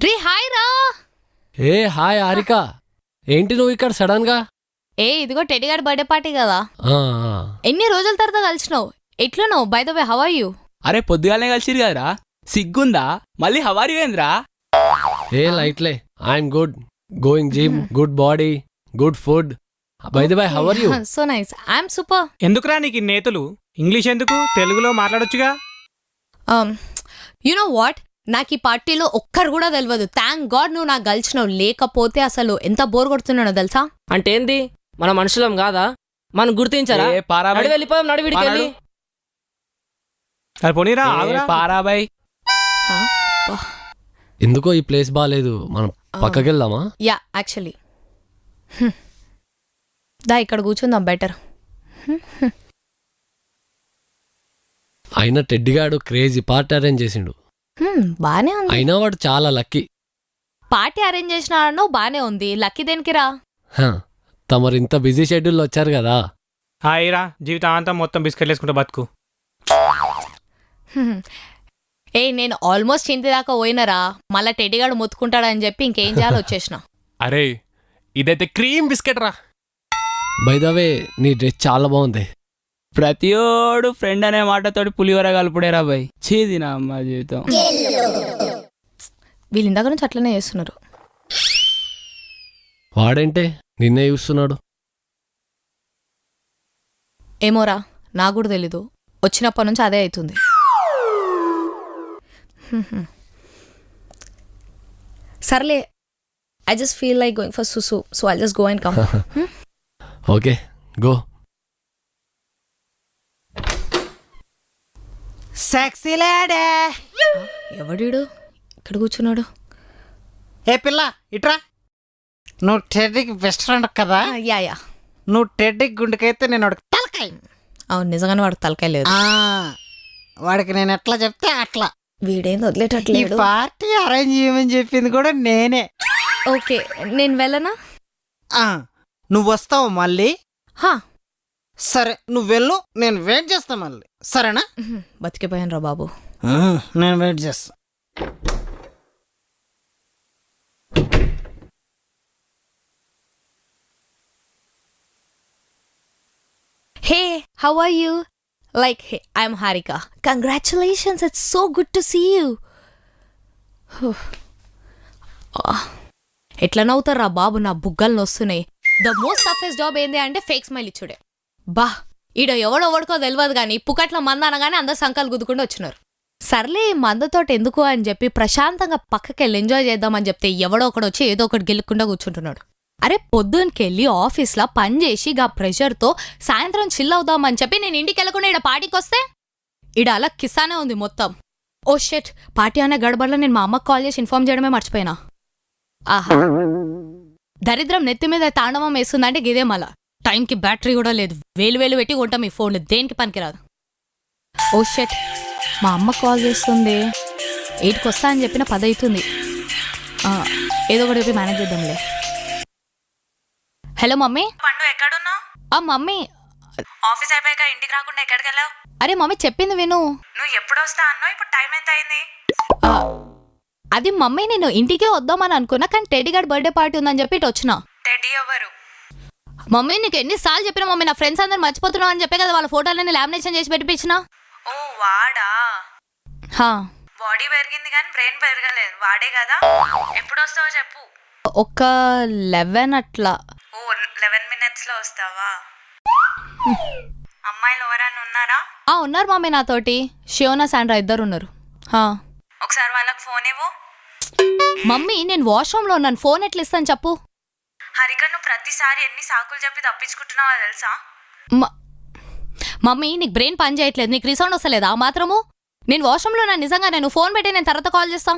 రే hi రా. ఏ hi Harika, ఏంటి నువ్వు ఇక్కడ సడన్ గా? ఇదిగో టెడ్డీ గారి బర్త్డే పార్టీ కదా, ఆ, ఆ. ఎన్ని రోజుల తర్వాత కలిసినావు? ఎట్లున్నావు? By the way how are you? అరే పొద్దుగాలనే కలిసిరు కదరా, సిగ్గుందా? మళ్ళీ హవారి ఏంద్రా? ఏ లైట్లే, I'm good, going gym, good body, good food. By the way how are you? So nice, I'm super. ఎందుకురా నీకు ఈ నేతులు? ఇంగ్లీష్ ఎందుకు, తెలుగులో మాట్లాడొచ్చుగా. యు నో వాట్, నాకు ఈ పార్టీలో ఒక్కరు కూడా తెలియదు. థ్యాంక్ గాడ్ నువ్వు నాకు కలిసినావు, లేకపోతే అసలు ఎంత బోర్ కొడుతున్నానో తెలుసా? అంటే ఏంది, మన మనుషులం కాదా? మనం గుర్తించారా? ఏ పారాబాయ్, నడి వెళ్ళిపోయాం, నడి విడికెళ్ళి. అది పోనీరా, ఏ ఆగురా. పారాబాయ్. ఎందుకో ఈ ప్లేస్ బాగాలేదు, మనం పక్కకి వెళ్దామా? యా యాక్చువల్లీ దా ఇక్కడ కూర్చుందాం బెటర్. అయినా టెడ్డిగాడు క్రేజీ పార్టీ అరేంజ్ చేసిండు. బానే ఉంది. అయినా వాడు చాలా లక్కీ. పార్టీ అరేంజ్ చేసినాను, బానే ఉంది. లక్కీ దేనికి రా? తమరు ఇంత బిజీ షెడ్యూల్లో వచ్చారు కదా. హాయిరా, జీవితాంతం మొత్తం బిస్కెట్లు వేసుకుంటా బతుకు. నేను ఆల్మోస్ట్ ఇంటి దాకా పోయినరా, మళ్ళా టెడ్డిగాడు మొత్తుకుంటాడని చెప్పి ఇంకేం చేయాలో వచ్చేసిన. అరే ఇదైతే క్రీమ్ బిస్కెట్ రా. బై ద వే నీ డ్రెస్ చాలా బాగుంది. ప్రతియోడు ఫ్రెండ్ అనే మాటతోటి పులిహోర కలుపుడేరా బాయ్. చీది నా అమ్మ జీవితం. వీళ్ళు ఇందాక నుంచి అట్లనే చేస్తున్నారు. వాడేంటే నిన్నే చూస్తున్నాడు. ఏమోరా, నాకు కూడా తెలీదు, వచ్చినప్పటి నుంచి అదే అవుతుంది. సర్లే, I just feel like going for సుసు, so I just go and come. Okay go. Sexy లేడే. ఎవడీడు ఇక్కడ కూర్చున్నాడు? ఏ పిల్ల ఇట్రా. నువ్వు టెడ్డీకి బెస్ట్ ఫ్రెండ్ కదా. యా యా, నువ్వు టెడ్డీకి గుండెకైతే నేను వాడికి తలకాయ. అవును నిజంగానే వాడికి తలకాయ లేదు. వాడికి నేను ఎట్లా చెప్తే అట్లా. వీడేంది ఈ వదిలేటట్లేదు. పార్టీ అరేంజ్ చేయమని చెప్పింది కూడా నేనే. ఓకే, నేను వెళ్ళనా? నువ్వు వస్తావు మళ్ళీ. హా, సరే నువ్వు వెళ్ళు, నేను వెయిట్ చేస్తా మళ్ళీ. సరేనా? బతికిపోయాను రా బాబు. నేను వెయిట్ చేస్తా. Hey, how are you? Like, hey, I'm Harika. Congratulations, it's so good to see you. ఎట్లా నవ్వుతారా బాబు, నా బుగ్గలు వస్తున్నాయి. ద మోస్ట్ టఫెస్ట్ జాబ్ ఏంది అంటే ఫేక్ స్మైల్ ఇచ్చుడే. బా, ఈడ ఎవడో తెలియదు కానీ పుక్కట్ల మంద అనగానే అందరు సంకలు గుద్దుకుంటూ వచ్చినారు. సర్లే మందతోటి ఎందుకు అని చెప్పి ప్రశాంతంగా పక్కకెళ్ళి ఎంజాయ్ చేద్దామని చెప్తే ఎవడో ఒకడు వచ్చి ఏదో ఒకటి గెలుక్కుండా కూర్చుంటున్నాడు. అరే పొద్దునకెళ్ళి ఆఫీస్లో పని చేసి గా ప్రెషర్తో సాయంత్రం చిల్ అవుదామని చెప్పి నేను ఇంటికి వెళ్ళకుండా ఈడ పార్టీకి వస్తే ఈడ అలా కిస్సానే ఉంది మొత్తం. ఓ షెట్, పార్టీ అనే గడబడలో నేను మా అమ్మకు కాల్ చేసి ఇన్ఫార్మ్ చేయడమే మర్చిపోయినా. ఆహా, దరిద్రం నెత్తి మీద తాండవం వేస్తుందంటే గిదే మళ్ళా. టైంకి బ్యాటరీ కూడా లేదు, వేలు పెట్టి కొంటాం ఈ ఫోన్లు, దేనికి పనికిరాదు. ఓ షెట్, మా అమ్మ కాల్ చేస్తుంది. 8కి వస్తా అని చెప్పిన 10 అవుతుంది. ఏదో ఒకటి చెప్పి మేనేజ్ చేద్దాంలే. Hello mummy. పండు ఎక్కడున్నావు? మమ్మీ, ఆఫీస్ అయిపోయాక ఇంటికి రాకుండా ఎక్కడికి వెళ్ళావు? అరే మమ్మీ చెప్పింది విను. నువ్వు ఎప్పుడు వస్తా అన్నావు? ఇప్పుడు టైం ఎంత అయింది? అది మమ్మీ, నేను ఇంటికే వద్దామని అనుకున్నా, కానీ టెడ్డీ గారి బర్త్డే పార్టీ ఉందని చెప్పి ఇటు వచ్చిన. టెడ్డీ ఎవరు? మమ్మీ నీకు ఎన్నిసార్లు చెప్పినా మమ్మీ, నా ఫ్రెండ్స్ అందరు మర్చిపోతున్నావు అని చెప్పే కదా వాళ్ళ ఫోటోలన్నీ లామినేషన్ చేసి పెట్టిపించిన. ఓ వాడా? హా, బాడీ పెరిగింది కానీ బ్రెయిన్ పెరగలేదు, వాడే కదా. ఎప్పుడు వస్తావో చెప్పు. ఒక 11 అట్లా. ఓ 11 minutes లో వస్తావా? అమ్మాయిలు ఎవరైనా ఉన్నారా? ఉన్నారు మమ్మీ, నాతోటి షియోనా శాండ్రా ఇద్దరు ఉన్నారు. ఒకసారి వాళ్ళకి ఫోన్ ఇవ్వు. మమ్మీ నేను వాష్రూమ్లో ఉన్నాను, ఫోన్ ఎట్లా ఇస్తాను చెప్పు. హరిక, నువ్వు ప్రతిసారి ఎన్ని సాకులు చెప్పి తప్పించుకుంటున్నావో తెలుసా? మమ్మీ నీకు బ్రెయిన్ పని చేయట్లేదు, నీకు రీసౌండ్ వస్తలేదా ఆ మాత్రము? నేను వాష్రూమ్లో నా నిజంగా, నేను ఫోన్ పెట్టి నేను తర్వాత కాల్ చేస్తాను.